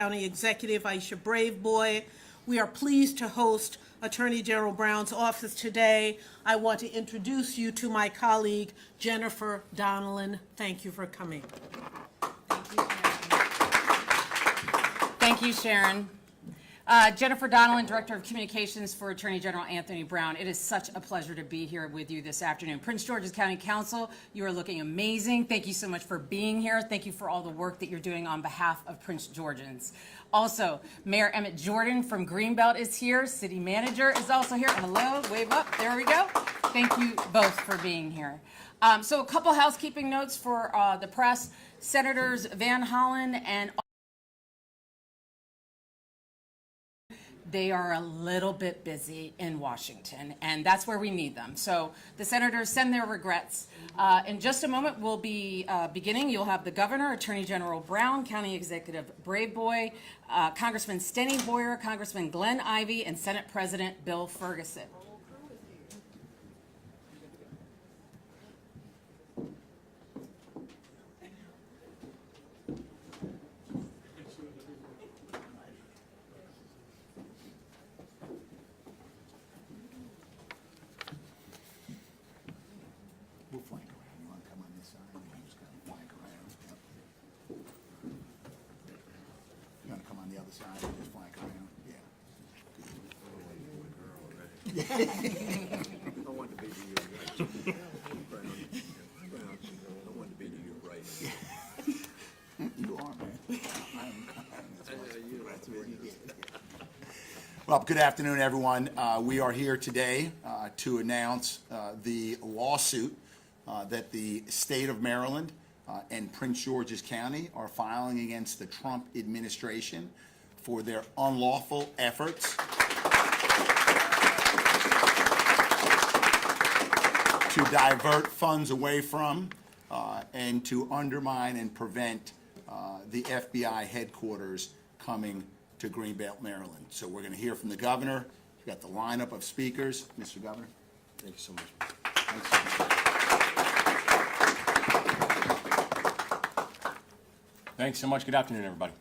County Executive Aisha Braveboy. We are pleased to host Attorney General Brown's office today. I want to introduce you to my colleague, Jennifer Donnellan. Thank you for coming. Thank you, Sharon. Jennifer Donnellan, Director of Communications for Attorney General Anthony Brown. It is such a pleasure to be here with you this afternoon. Prince George's County Council, you are looking amazing. Thank you so much for being here. Thank you for all the work that you're doing on behalf of Prince Georgians. Also, Mayor Emmett Jordan from Greenbelt is here. City Manager is also here. Hello, wave up. There we go. Thank you both for being here. So a couple housekeeping notes for the press. Senators Van Hollen and they are a little bit busy in Washington, and that's where we need them. So the senators send their regrets. In just a moment, we'll be beginning. You'll have the governor, Attorney General Brown, County Executive Braveboy, Congressman Steny Hoyer, Congressman Glenn Ivey, and Senate President Bill Ferguson. We'll flank around. You want to come on this side? You just kind of flank around. Yep. You want to come on the other side and just flank around? Yeah. I want to be to your right. I want to be to your right. You are, man. Well, good afternoon, everyone. We are here today to announce the lawsuit that the state of Maryland and Prince George's County are filing against the Trump administration for their unlawful efforts to divert funds away from and to undermine and prevent the FBI headquarters coming to Greenbelt, Maryland. So we're going to hear from the governor. We've got the lineup of speakers. Mr. Governor. Thank you so much. Thanks so much. Thanks so much. Good afternoon, everybody.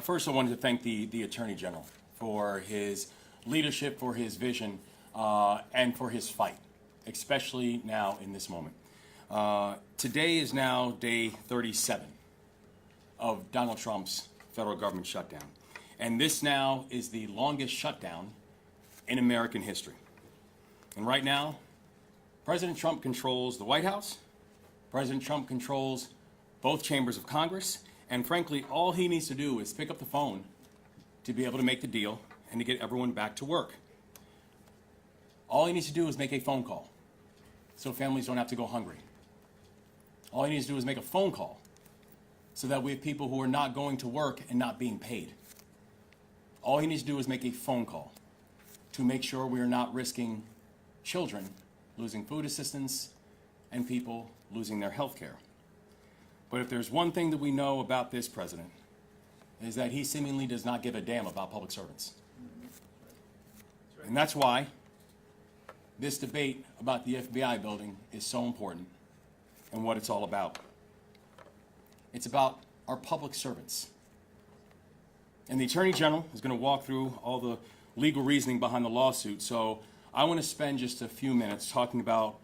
First, I wanted to thank the Attorney General for his leadership, for his vision, and for his fight, especially now in this moment. Today is now day 37 of Donald Trump's federal government shutdown. And this now is the longest shutdown in American history. And right now, President Trump controls the White House. President Trump controls both chambers of Congress. And frankly, all he needs to do is pick up the phone to be able to make the deal and to get everyone back to work. All he needs to do is make a phone call so families don't have to go hungry. All he needs to do is make a phone call so that we have people who are not going to work and not being paid. All he needs to do is make a phone call to make sure we are not risking children losing food assistance and people losing their health care. But if there's one thing that we know about this president, is that he seemingly does not give a damn about public servants. And that's why this debate about the FBI building is so important and what it's all about. It's about our public servants. And the Attorney General is going to walk through all the legal reasoning behind the lawsuit. So I want to spend just a few minutes talking about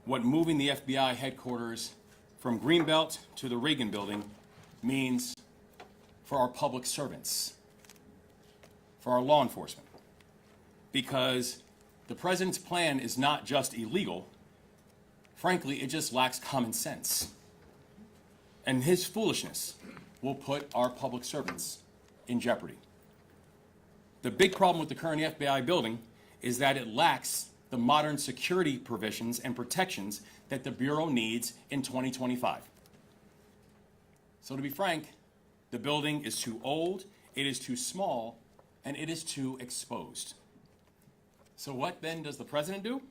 what moving the FBI headquarters from Greenbelt to the Reagan building means for our public servants, for our law enforcement. Because the president's plan is not just illegal. Frankly, it just lacks common sense. And his foolishness will put our public servants in jeopardy. The big problem with the current FBI building is that it lacks the modern security provisions and protections that the Bureau needs in 2025. So to be frank, the building is too old, it is too small, and it is too exposed. So what then does the president do?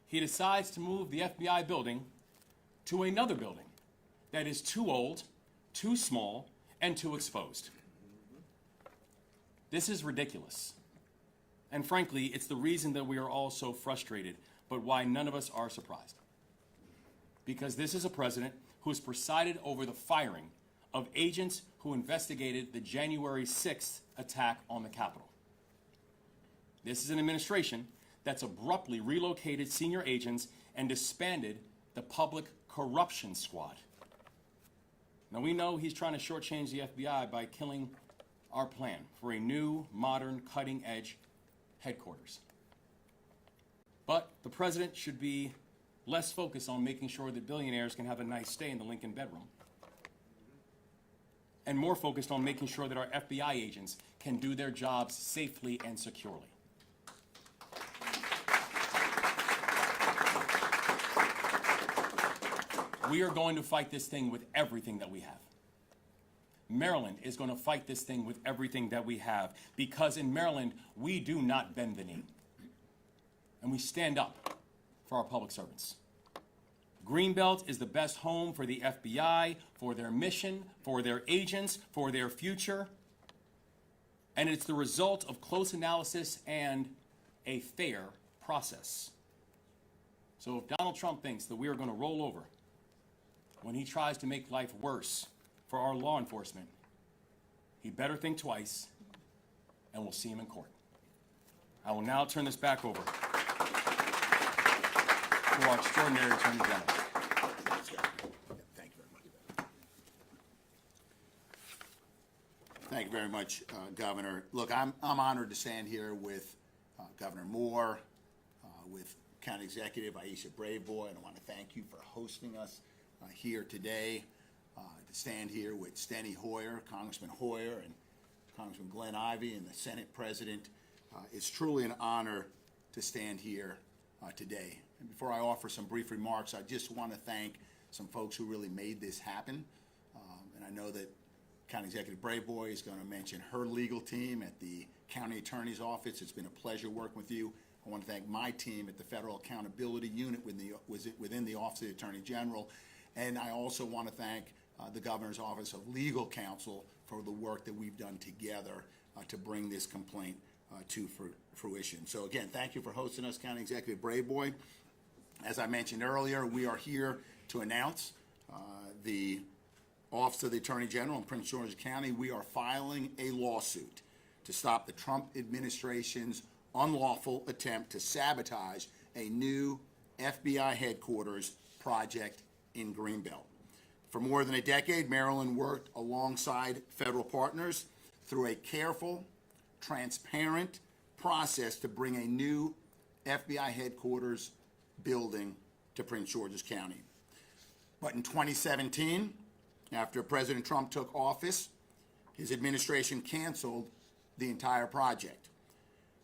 He decides to move the FBI building to another building that is too old, too small, and too exposed. This is ridiculous. And frankly, it's the reason that we are all so frustrated, but why none of us are surprised. Because this is a president who has presided over the firing of agents who investigated the January 6th attack on the Capitol. This is an administration that's abruptly relocated senior agents and disbanded the Public Corruption Squad. Now, we know he's trying to shortchange the FBI by killing our plan for a new, modern, cutting-edge headquarters. But the president should be less focused on making sure that billionaires can have a nice stay in the Lincoln bedroom, and more focused on making sure that our FBI agents can do their jobs safely and securely. We are going to fight this thing with everything that we have. Maryland is going to fight this thing with everything that we have, because in Maryland, we do not bend the knee. And we stand up for our public servants. Greenbelt is the best home for the FBI, for their mission, for their agents, for their future. And it's the result of close analysis and a fair process. So if Donald Trump thinks that we are going to roll over when he tries to make life worse for our law enforcement, he better think twice, and we'll see him in court. I will now turn this back over to our extraordinary Attorney General. Thank you very much. Thank you very much, Governor. Look, I'm honored to stand here with Governor Moore, with County Executive Aisha Braveboy, and I want to thank you for hosting us here today. To stand here with Steny Hoyer, Congressman Hoyer, and Congressman Glenn Ivey, and the Senate President. It's truly an honor to stand here today. And before I offer some brief remarks, I just want to thank some folks who really made this happen. And I know that County Executive Braveboy is going to mention her legal team at the County Attorney's Office. It's been a pleasure working with you. I want to thank my team at the Federal Accountability Unit within the Office of the Attorney General. And I also want to thank the Governor's Office of Legal Counsel for the work that we've done together to bring this complaint to fruition. So again, thank you for hosting us, County Executive Braveboy. As I mentioned earlier, we are here to announce the Office of the Attorney General in Prince George's County. We are filing a lawsuit to stop the Trump administration's unlawful attempt to sabotage a new FBI headquarters project in Greenbelt. For more than a decade, Maryland worked alongside federal partners through a careful, transparent process to bring a new FBI headquarters building to Prince George's County. But in 2017, after President Trump took office, his administration canceled the entire project.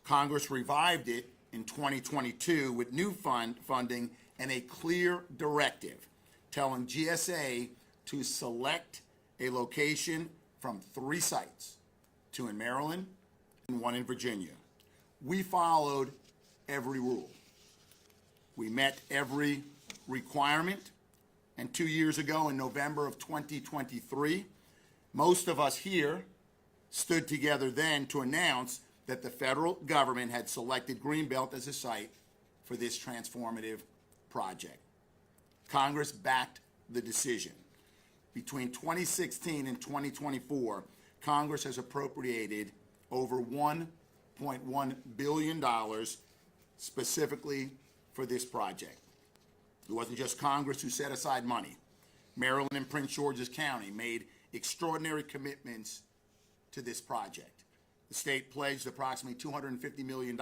Congress revived it in 2022 with new funding and a clear directive telling GSA to select a location from 3 sites, 2 in Maryland and 1 in Virginia. We followed every rule. We met every requirement, and 2 years ago in November of 2023, most of us here stood together then to announce that the federal government had selected Greenbelt as a site for this transformative project. Congress backed the decision. Between 2016 and 2024, Congress has appropriated over $1.1 billion specifically for this project. It wasn't just Congress who set aside money. Maryland and Prince George's County made extraordinary commitments to this project. The state pledged approximately $250 million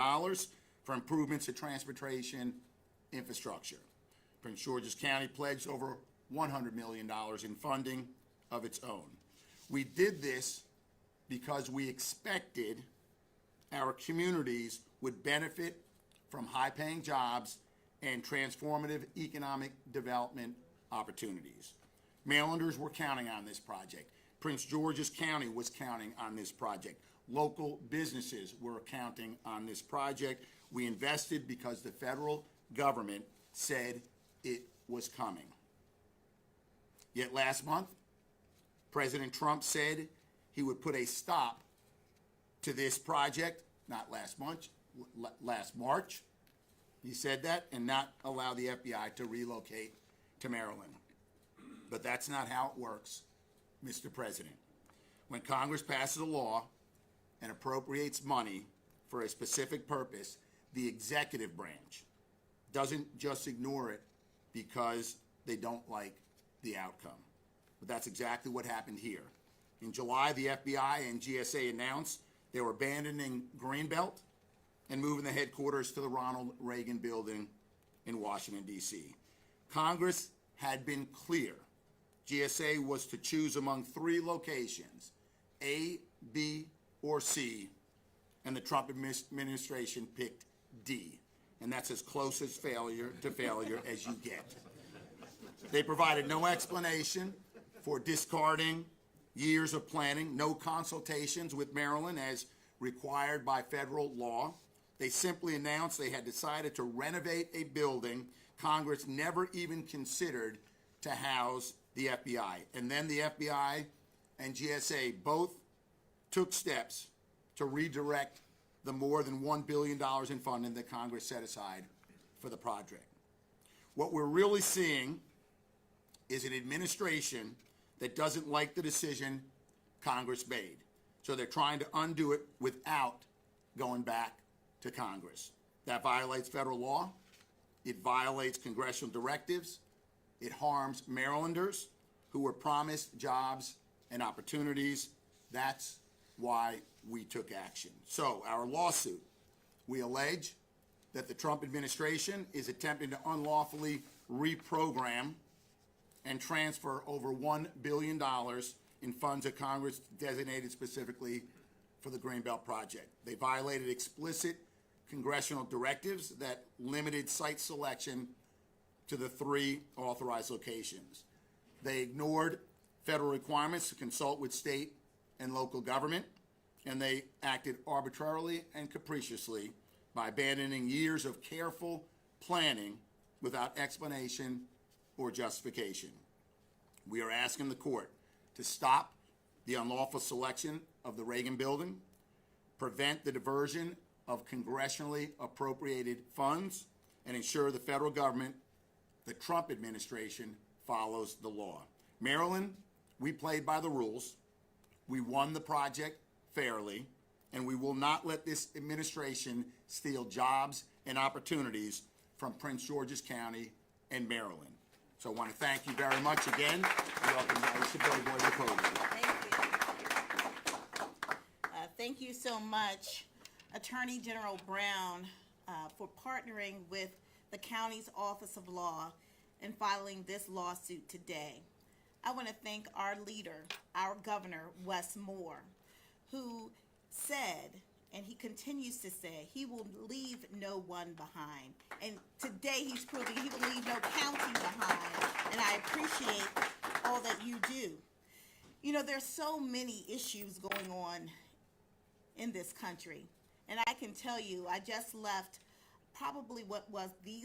for improvements to transportation infrastructure. Prince George's County pledged over $100 million in funding of its own. We did this because we expected our communities would benefit from high-paying jobs and transformative economic development opportunities. Marylanders were counting on this project. Prince George's County was counting on this project. Local businesses were counting on this project. We invested because the federal government said it was coming. Yet last month, President Trump said he would put a stop to this project, not last month, last March. He said that, and not allow the FBI to relocate to Maryland. But that's not how it works, Mr. President. When Congress passes a law and appropriates money for a specific purpose, the executive branch doesn't just ignore it because they don't like the outcome. But that's exactly what happened here. In July, the FBI and GSA announced they were abandoning Greenbelt and moving the headquarters to the Ronald Reagan Building in Washington, D.C. Congress had been clear. GSA was to choose among three locations, A, B, or C, and the Trump administration picked D. And that's as close as failure as you get. They provided no explanation for discarding years of planning, no consultations with Maryland as required by federal law. They simply announced they had decided to renovate a building Congress never even considered to house the FBI. And then the FBI and GSA both took steps to redirect the more than $1 billion in funding that Congress set aside for the project. What we're really seeing is an administration that doesn't like the decision Congress made. So they're trying to undo it without going back to Congress. That violates federal law. It violates congressional directives. It harms Marylanders who were promised jobs and opportunities. That's why we took action. So our lawsuit, we allege that the Trump administration is attempting to unlawfully reprogram and transfer over $1 billion in funds that Congress designated specifically for the Greenbelt project. They violated explicit congressional directives that limited site selection to the three authorized locations. They ignored federal requirements to consult with state and local government, and they acted arbitrarily and capriciously by abandoning years of careful planning without explanation or justification. We are asking the court to stop the unlawful selection of the Reagan Building, prevent the diversion of congressionally appropriated funds, and ensure the federal government, the Trump administration, follows the law. Maryland, we played by the rules. We won the project fairly, and we will not let this administration steal jobs and opportunities from Prince George's County and Maryland. So I want to thank you very much again. Welcome, Mr. Brayboy, to the podium. Thank you. Thank you so much, Attorney General Brown, for partnering with the county's Office of Law in filing this lawsuit today. I want to thank our leader, our governor, Wes Moore, who said, and he continues to say, he will leave no one behind. And today he's proving he will leave no county behind. And I appreciate all that you do. You know, there's so many issues going on in this country. And I can tell you, I just left probably what was the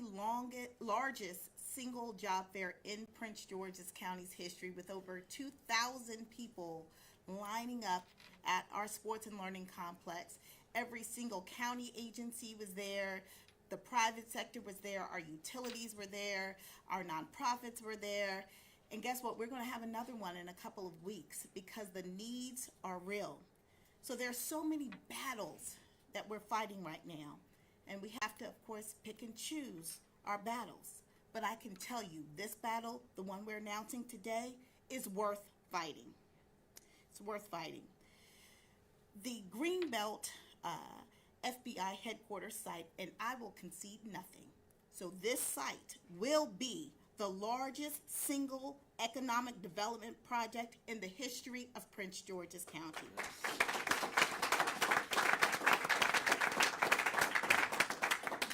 largest single job fair in Prince George's County's history, with over 2,000 people lining up at our sports and learning complex. Every single county agency was there. The private sector was there. Our utilities were there. Our nonprofits were there. And guess what? We're going to have another one in a couple of weeks because the needs are real. So there's so many battles that we're fighting right now. And we have to, of course, pick and choose our battles. But I can tell you, this battle, the one we're announcing today, is worth fighting. It's worth fighting. The Greenbelt FBI headquarters site, and I will concede nothing. So this site will be the largest single economic development project in the history of Prince George's County.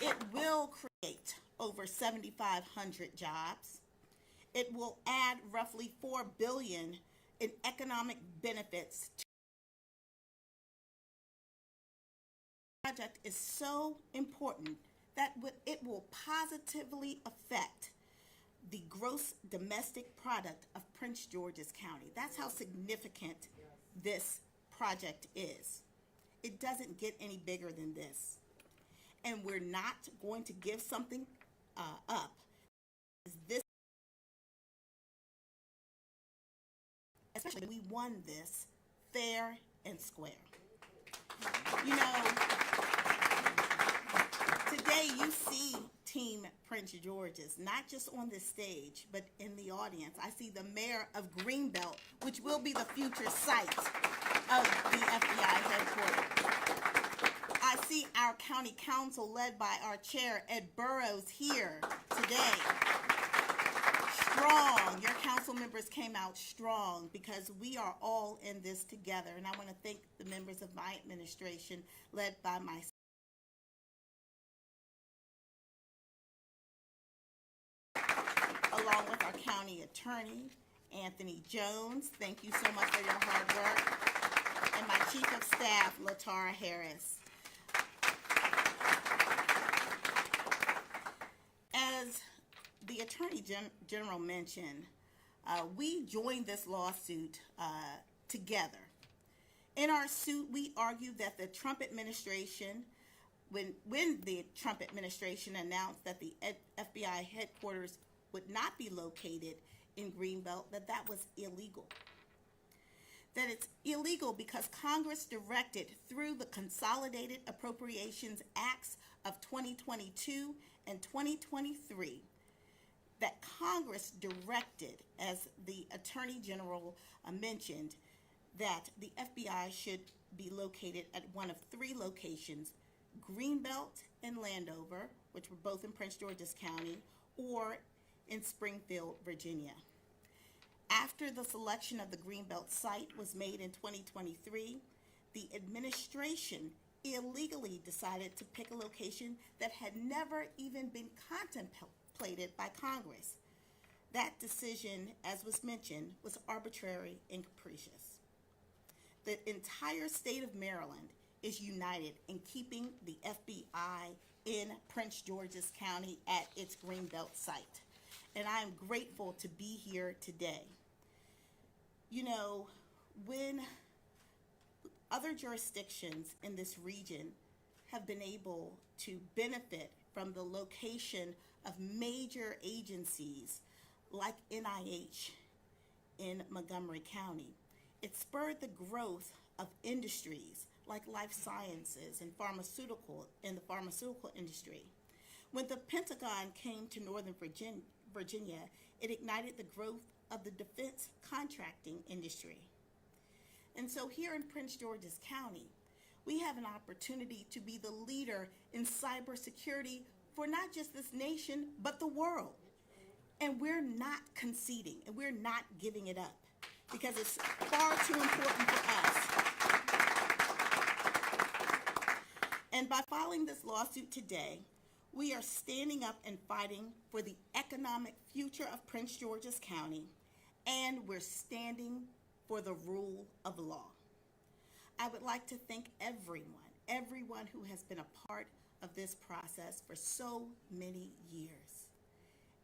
It will create over 7,500 jobs. It will add roughly $4 billion in economic benefits. The project is so important that it will positively affect the gross domestic product of Prince George's County. That's how significant this project is. It doesn't get any bigger than this. And we're not going to give something up. This, especially when we won this fair and square. You know, today you see Team Prince George's, not just on this stage, but in the audience. I see the mayor of Greenbelt, which will be the future site of the FBI headquarters. I see our county council led by our chair, Ed Burrows, here today. Strong. Your council members came out strong because we are all in this together. And I want to thank the members of my administration led by my along with our county attorney, Anthony Jones. Thank you so much for your hard work. And my chief of staff, Latara Harris. As the Attorney General mentioned, we joined this lawsuit together. In our suit, we argued that the Trump administration, when the Trump administration announced that the FBI headquarters would not be located in Greenbelt, that was illegal. That it's illegal because Congress directed through the Consolidated Appropriations Acts of 2022 and 2023 that Congress directed, as the Attorney General mentioned, that the FBI should be located at one of three locations: Greenbelt and Landover, which were both in Prince George's County, or in Springfield, Virginia. After the selection of the Greenbelt site was made in 2023, the administration illegally decided to pick a location that had never even been contemplated by Congress. That decision, as was mentioned, was arbitrary and capricious. The entire state of Maryland is united in keeping the FBI in Prince George's County at its Greenbelt site. And I am grateful to be here today. You know, when other jurisdictions in this region have been able to benefit from the location of major agencies like NIH in Montgomery County, it spurred the growth of industries like life sciences and the pharmaceutical industry. When the Pentagon came to Northern Virginia, it ignited the growth of the defense contracting industry. And so here in Prince George's County, we have an opportunity to be the leader in cybersecurity for not just this nation, but the world. And we're not conceding, and we're not giving it up, because it's far too important for us. And by filing this lawsuit today, we are standing up and fighting for the economic future of Prince George's County, and we're standing for the rule of law. I would like to thank everyone who has been a part of this process for so many years.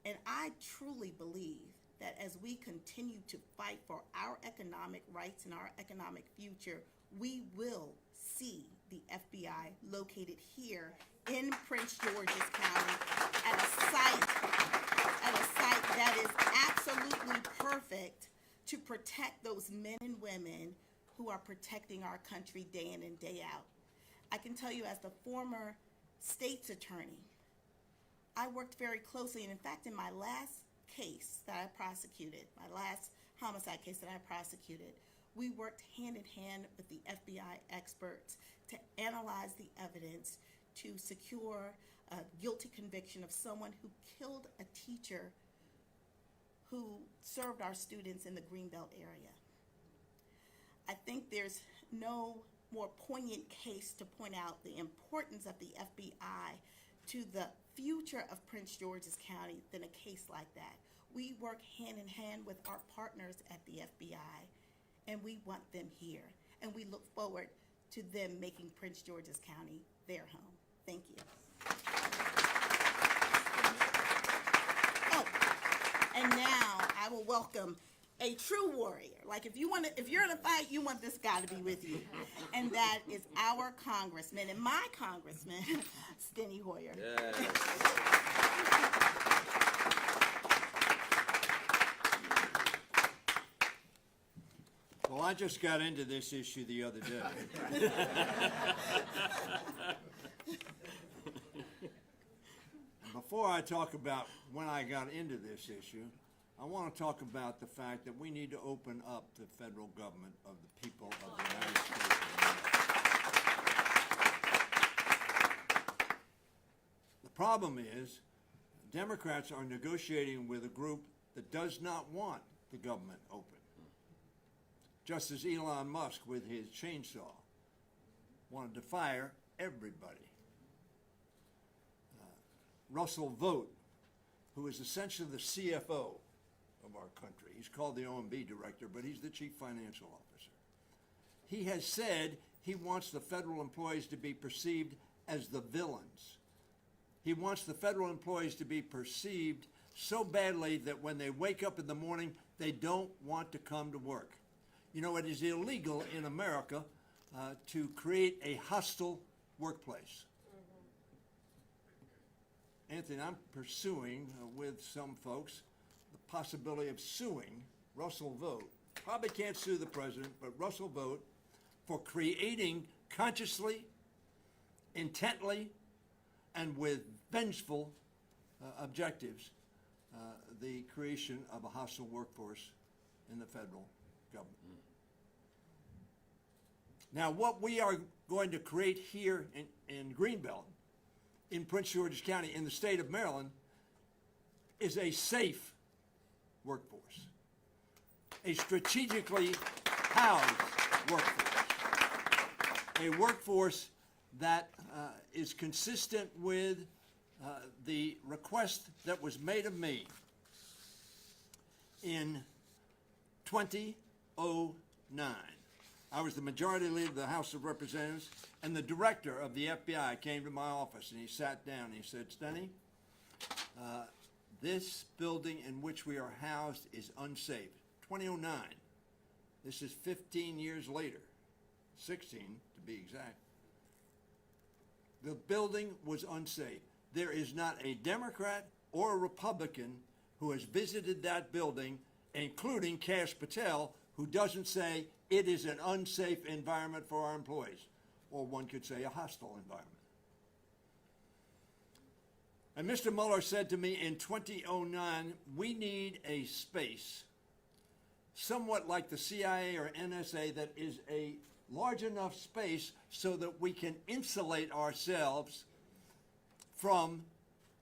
And I truly believe that as we continue to fight for our economic rights and our economic future, we will see the FBI located here in Prince George's County at a site that is absolutely perfect to protect those men and women who are protecting our country day in and day out. I can tell you, as the former state's attorney, I worked very closely, and in fact, in my last case that I prosecuted, my last homicide case that I prosecuted, we worked hand in hand with the FBI experts to analyze the evidence to secure a guilty conviction of someone who killed a teacher who served our students in the Greenbelt area. I think there's no more poignant case to point out the importance of the FBI to the future of Prince George's County than a case like that. We work hand in hand with our partners at the FBI, and we want them here. And we look forward to them making Prince George's County their home. Thank you. Oh, and now I will welcome a true warrior. Like if you're in a fight, you want this guy to be with you. And that is our congressman, and my congressman, Steny Hoyer. Well, I just got into this issue the other day. And before I talk about when I got into this issue, I want to talk about the fact that we need to open up the federal government of the people of the United States of America. The problem is, Democrats are negotiating with a group that does not want the government open. Just as Elon Musk with his chainsaw wanted to fire everybody. Russell Vogt, who is essentially the CFO of our country. He's called the OMB director, but he's the chief financial officer. He has said he wants the federal employees to be perceived as the villains. He wants the federal employees to be perceived so badly that when they wake up in the morning, they don't want to come to work. You know, it is illegal in America to create a hostile workplace. Anthony, I'm pursuing with some folks the possibility of suing Russell Vogt. Probably can't sue the president, but Russell Vogt for creating consciously, intently, and with vengeful objectives the creation of a hostile workforce in the federal government. Now, what we are going to create here in Greenbelt, in Prince George's County, in the state of Maryland, is a safe workforce, a strategically housed workforce, a workforce that is consistent with the request that was made of me in 2009. I was the majority leader of the House of Representatives, and the director of the FBI came to my office and he sat down and he said, Stenny, this building in which we are housed is unsafe. 2009. This is 15 years later, 16 to be exact. The building was unsafe. There is not a Democrat or a Republican who has visited that building, including Kash Patel, who doesn't say it is an unsafe environment for our employees, or one could say a hostile environment. And Mr. Mueller said to me in 2009, we need a space somewhat like the CIA or NSA that is a large enough space so that we can insulate ourselves from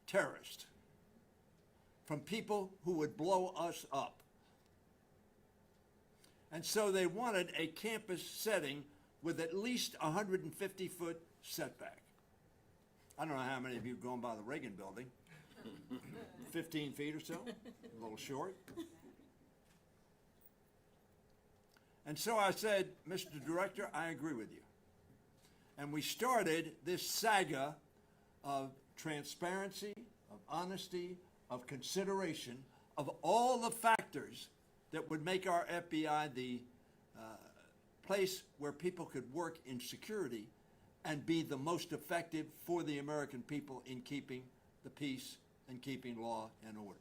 terrorists, from people who would blow us up. And so they wanted a campus setting with at least 150-foot setback. I don't know how many of you have gone by the Reagan building. 15 feet or so, a little short. And so I said, Mr. Director, I agree with you. And we started this saga of transparency, of honesty, of consideration, of all the factors that would make our FBI the place where people could work in security and be the most effective for the American people in keeping the peace and keeping law and order.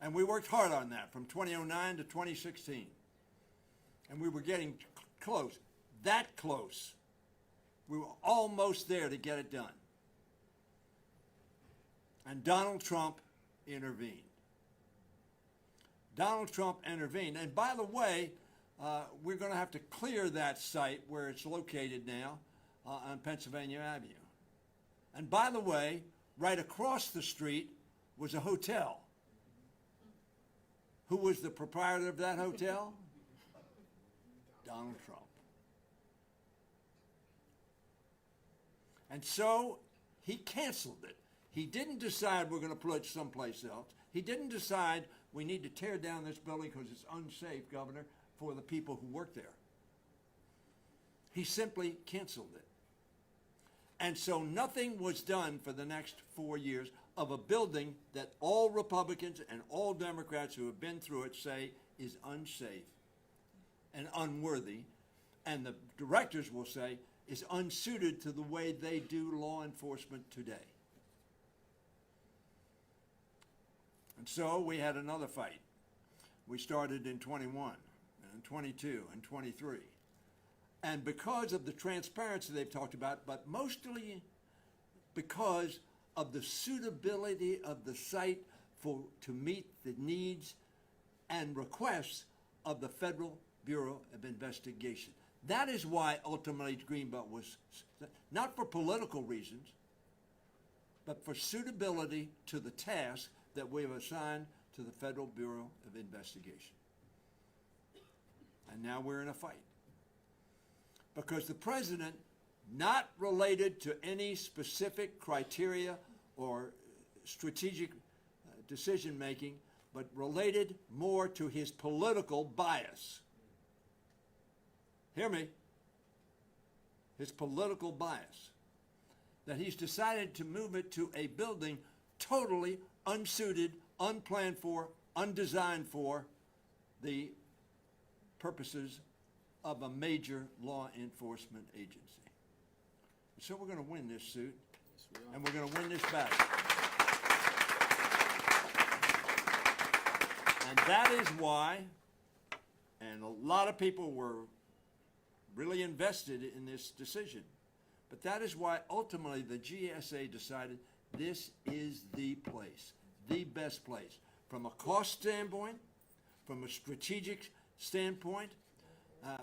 And we worked hard on that from 2009 to 2016. And we were getting close, that close. We were almost there to get it done. And Donald Trump intervened. Donald Trump intervened. And by the way, we're going to have to clear that site where it's located now on Pennsylvania Avenue. And by the way, right across the street was a hotel. Who was the proprietor of that hotel? Donald Trump. And so he canceled it. He didn't decide we're going to put it someplace else. He didn't decide we need to tear down this building because it's unsafe, Governor, for the people who work there. He simply canceled it. And so nothing was done for the next 4 years of a building that all Republicans and all Democrats who have been through it say is unsafe and unworthy, and the directors will say is unsuited to the way they do law enforcement today. And so we had another fight. We started in 21, and 22, and 23. And because of the transparency they've talked about, but mostly because of the suitability of the site to meet the needs and requests of the Federal Bureau of Investigation. That is why ultimately Greenbelt was, not for political reasons, but for suitability to the task that we have assigned to the Federal Bureau of Investigation. And now we're in a fight. Because the president, not related to any specific criteria or strategic decision making, but related more to his political bias. Hear me? His political bias. That he's decided to move it to a building totally unsuited, unplanned for, undesigned for the purposes of a major law enforcement agency. So we're going to win this suit, and we're going to win this battle. And that is why, and a lot of people were really invested in this decision, but that is why ultimately the GSA decided this is the place, the best place, from a cost standpoint, from a strategic standpoint,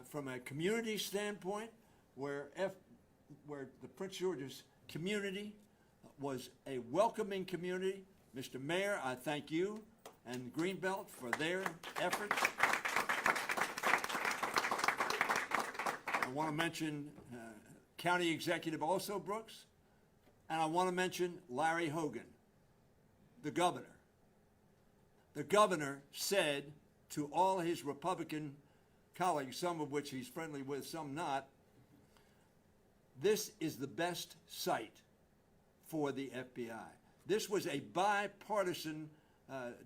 from a community standpoint, where the Prince George's community was a welcoming community. Mr. Mayor, I thank you and Greenbelt for their efforts. I want to mention County Executive also Brooks, and I want to mention Larry Hogan, the governor. The governor said to all his Republican colleagues, some of which he's friendly with, some not, this is the best site for the FBI. This was a bipartisan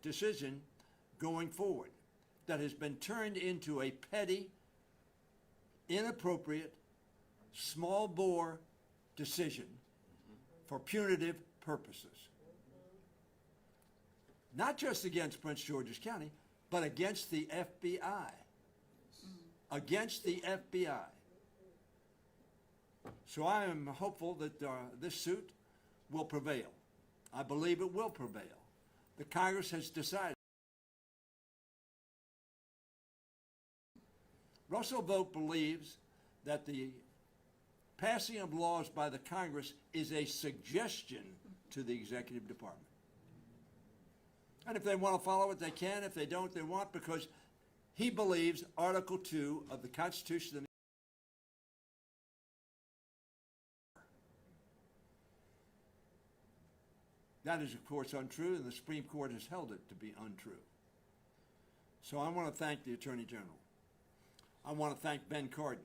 decision going forward that has been turned into a petty, inappropriate, small bore decision for punitive purposes. Not just against Prince George's County, but against the FBI. Against the FBI. So I am hopeful that this suit will prevail. I believe it will prevail. The Congress has decided. Russell Vogt believes that the passing of laws by the Congress is a suggestion to the executive department. And if they want to follow it, they can. If they don't, they won't, because he believes Article 2 of the Constitution of the That is, of course, untrue, and the Supreme Court has held it to be untrue. So I want to thank the Attorney General. I want to thank Ben Cardin.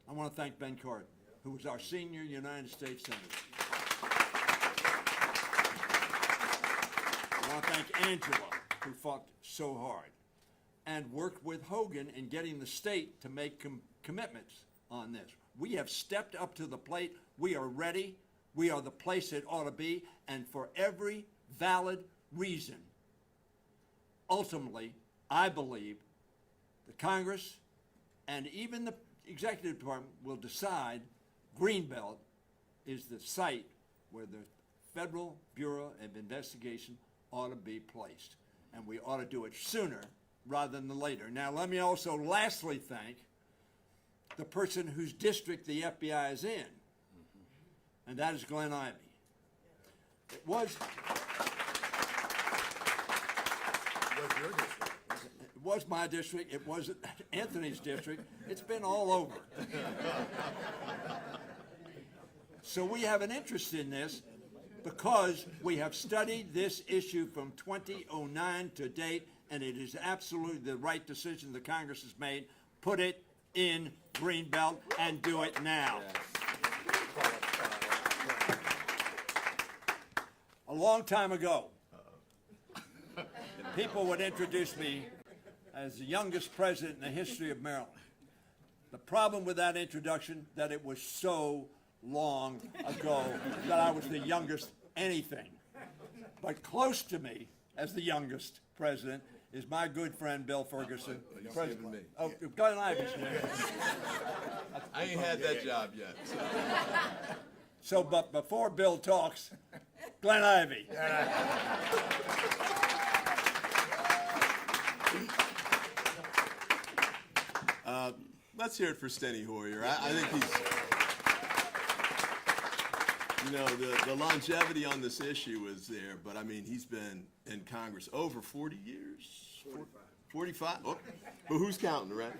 I want to thank Ben Cardin, who was our senior United States Senator. I want to thank Angela, who fought so hard and worked with Hogan in getting the state to make commitments on this. We have stepped up to the plate. We are ready. We are the place it ought to be, and for every valid reason, ultimately, I believe the Congress and even the Executive Department will decide Greenbelt is the site where the Federal Bureau of Investigation ought to be placed. And we ought to do it sooner rather than later. Now, let me also lastly thank the person whose district the FBI is in, and that is Glen Ivy. It was my district. It was Anthony's district. It's been all over. So we have an interest in this because we have studied this issue from 2009 to date, and it is absolutely the right decision the Congress has made. Put it in Greenbelt and do it now. A long time ago, people would introduce me as the youngest president in the history of Maryland. The problem with that introduction, that it was so long ago that I was the youngest anything. But close to me as the youngest president is my good friend Bill Ferguson. he's President. giving me. Oh, Glenn Ivy's here. I ain't had that job yet, so. So, but before Bill talks, Glenn Ivy. Let's hear it for Steny Hoyer. I think he's, the longevity on this issue is there, but I mean, he's been in Congress over 40 years. 45? Oh, but who's counting, right?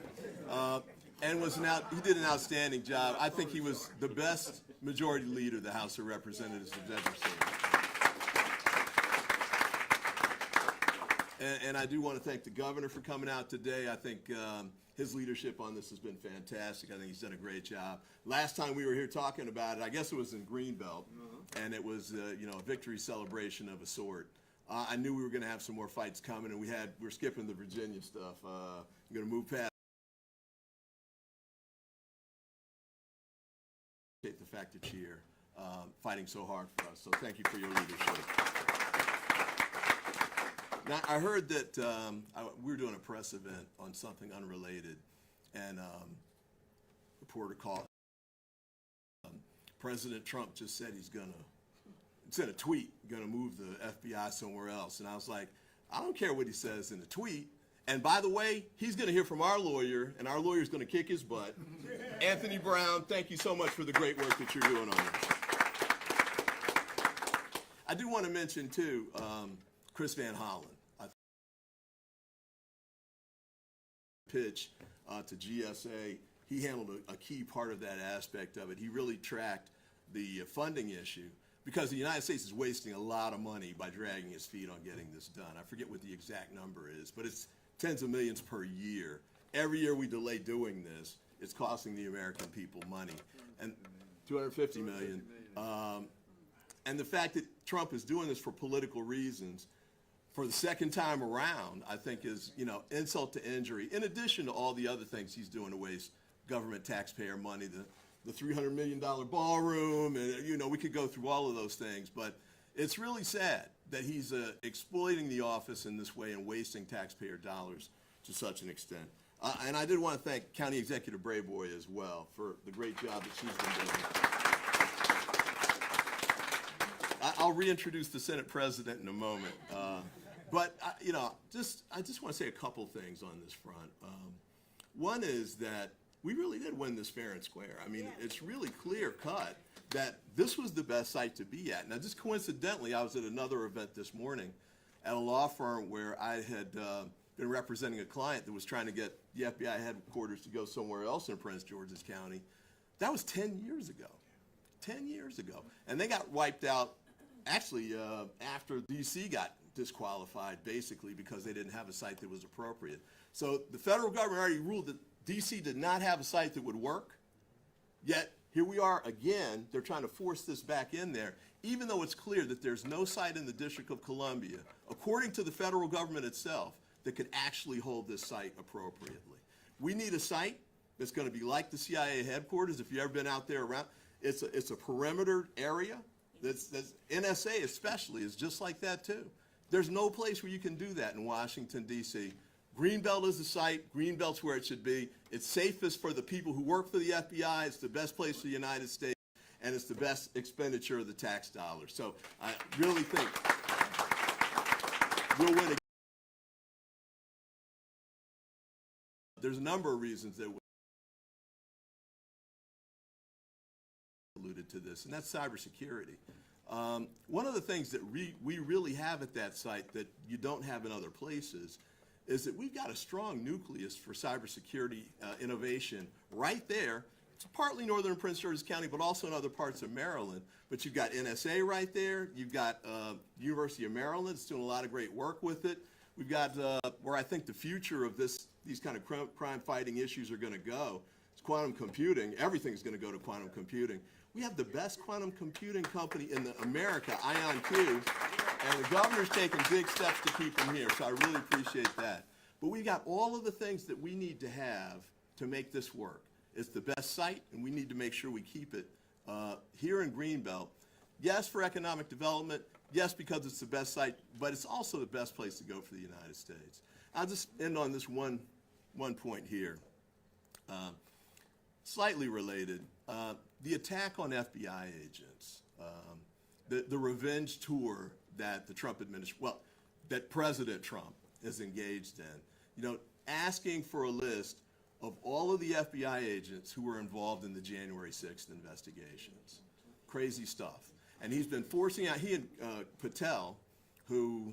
And he did an outstanding job. I think he was the best majority leader the House of Representatives has ever seen. And I do want to thank the governor for coming out today. I think his leadership on this has been fantastic. I think he's done a great job. Last time we were here talking about it, I guess it was in Greenbelt, and it was a victory celebration of a sort. I knew we were going to have some more fights coming, and we're skipping the Virginia stuff. I'm going to move past the fact that you're fighting so hard for us. So thank you for your leadership. Now, I heard that we were doing a press event on something unrelated, and a reporter called. President Trump just said he's going to send a tweet, going to move the FBI somewhere else. And I was like, I don't care what he says in the tweet. And by the way, he's going to hear from our lawyer, and our lawyer's going to kick his butt. Anthony Brown, thank you so much for the great work that you're doing on this. I do want to mention, too, Chris Van Hollen. Pitch to GSA, he handled a key part of that aspect of it. He really tracked the funding issue because the United States is wasting a lot of money by dragging its feet on getting this done. I forget what the exact number is, but it's tens of millions per year. Every year we delay doing this, it's costing the American people money. And 250 million. And the fact that Trump is doing this for political reasons for the second time around, I think is, insult to injury, in addition to all the other things he's doing to waste government taxpayer money, the $300 million ballroom, and, we could go through all of those things, but it's really sad that he's exploiting the office in this way and wasting taxpayer dollars to such an extent. And I did want to thank County Executive Brayboy as well for the great job that she's been doing. I'll reintroduce the Senate President in a moment. But I just want to say a couple things on this front. One is that we really did win this fair and square. I mean, it's really clear cut that this was the best site to be at. Now, just coincidentally, I was at another event this morning at a law firm where I had been representing a client that was trying to get the FBI headquarters to go somewhere else in Prince George's County. That was 10 years ago. 10 years ago. And they got wiped out, actually, after D.C. got disqualified, basically, because they didn't have a site that was appropriate. So the federal government already ruled that D.C. did not have a site that would work, yet here we are again. They're trying to force this back in there, even though it's clear that there's no site in the District of Columbia, according to the federal government itself, that could actually hold this site appropriately. We need a site that's going to be like the CIA headquarters. If you've ever been out there around, it's a perimeter area. That's NSA especially is just like that too. There's no place where you can do that in Washington, D.C. Greenbelt is the site. Greenbelt's where it should be. It's safest for the people who work for the FBI. It's the best place for the United States, and it's the best expenditure of the tax dollars. So I really think we'll win again. There's a number of reasons that we alluded to this, and that's cybersecurity. One of the things that we really have at that site that you don't have in other places is that we've got a strong nucleus for cybersecurity innovation right there. It's partly northern Prince George's County, but also in other parts of Maryland. But you've got NSA right there. You've got University of Maryland. It's doing a lot of great work with it. We've got where I think the future of these kind of crime-fighting issues are going to go. It's quantum computing. Everything's going to go to quantum computing. We have the best quantum computing company in America, IonQ, and the governor's taking big steps to keep them here, so I really appreciate that. But we've got all of the things that we need to have to make this work. It's the best site, and we need to make sure we keep it here in Greenbelt. Yes, for economic development. Yes, because it's the best site, but it's also the best place to go for the United States. I'll just end on this one point here. Slightly related, the attack on FBI agents, the revenge tour that the Trump administration, well, that President Trump is engaged in, asking for a list of all of the FBI agents who were involved in the January 6th investigations. Crazy stuff. And he's been forcing out, he and Patel, who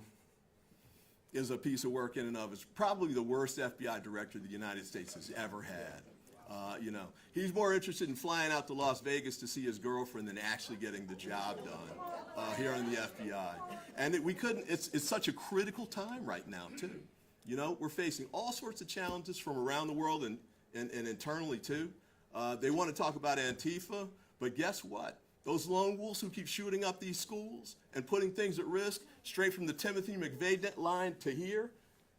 is a piece of work in and of, is probably the worst FBI director the United States has ever had. He's more interested in flying out to Las Vegas to see his girlfriend than actually getting the job done here in the FBI. And it's such a critical time right now, too. We're facing all sorts of challenges from around the world and internally, too. They want to talk about Antifa, but guess what? Those lone wolves who keep shooting up these schools and putting things at risk, straight from the Timothy McVeigh line to here,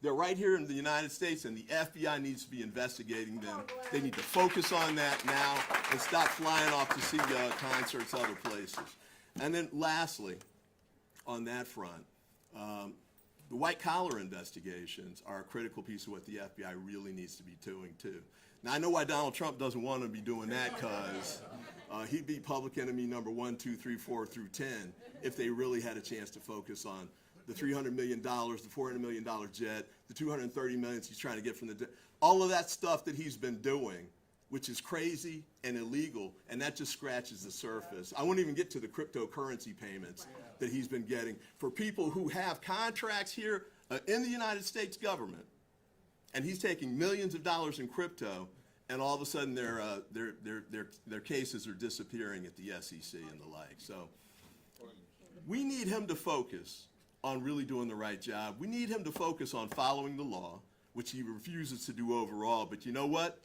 they're right here in the United States, and the FBI needs to be investigating them. They need to focus on that now and stop flying off to see concerts other places. And then lastly, on that front, the white-collar investigations are a critical piece of what the FBI really needs to be doing, too. Now, I know why Donald Trump doesn't want to be doing that, because he'd be public enemy number 1, 2, 3, 4 through 10 if they really had a chance to focus on the $300 million, the $400 million jet, the $230 million he's trying to get from the all of that stuff that he's been doing, which is crazy and illegal, and that just scratches the surface. I won't even get to the cryptocurrency payments that he's been getting for people who have contracts here in the United States government, and he's taking millions of dollars in crypto, and all of a sudden their cases are disappearing at the SEC and the like. So we need him to focus on really doing the right job. We need him to focus on following the law, which he refuses to do overall. But you know what?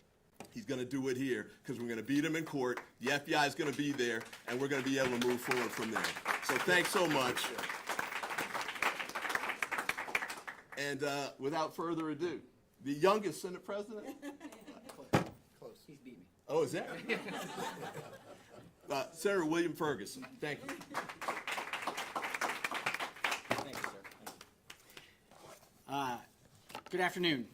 He's going to do it here, because we're going to beat him in court. The FBI is going to be there, and we're going to be able to move forward from there. So thanks so much. And without further ado, the youngest Senate president? Close. He's beat me. Oh, is that? Senator William Ferguson. Thank you. Thank you, sir. Thank you. Good afternoon.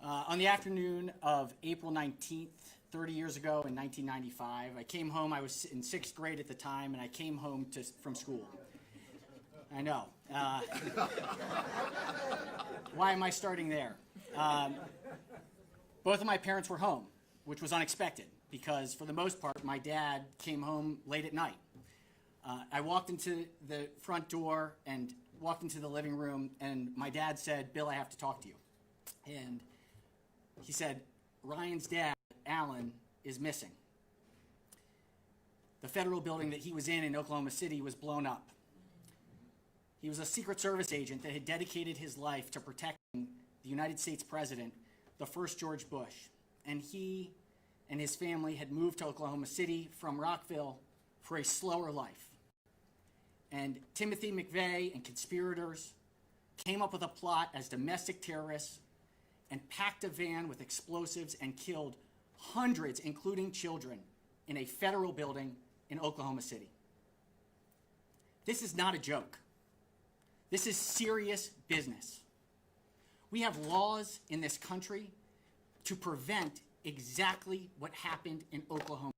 On the afternoon of April 19th, 30 years ago in 1995, I came home. I was in 6th grade at the time, and I came home from school. I know. Why am I starting there? Both of my parents were home, which was unexpected, because for the most part, my dad came home late at night. I walked into the front door and walked into the living room, and my dad said, "Bill, I have to talk to you." And he said, "Ryan's dad, Alan, is missing. The federal building that he was in Oklahoma City was blown up. He was a Secret Service agent that had dedicated his life to protecting the United States president, the first George Bush. And he and his family had moved to Oklahoma City from Rockville for a slower life. And Timothy McVeigh and conspirators came up with a plot as domestic terrorists and packed a van with explosives and killed hundreds, including children, in a federal building in Oklahoma City. This is not a joke. This is serious business. We have laws in this country to prevent exactly what happened in Oklahoma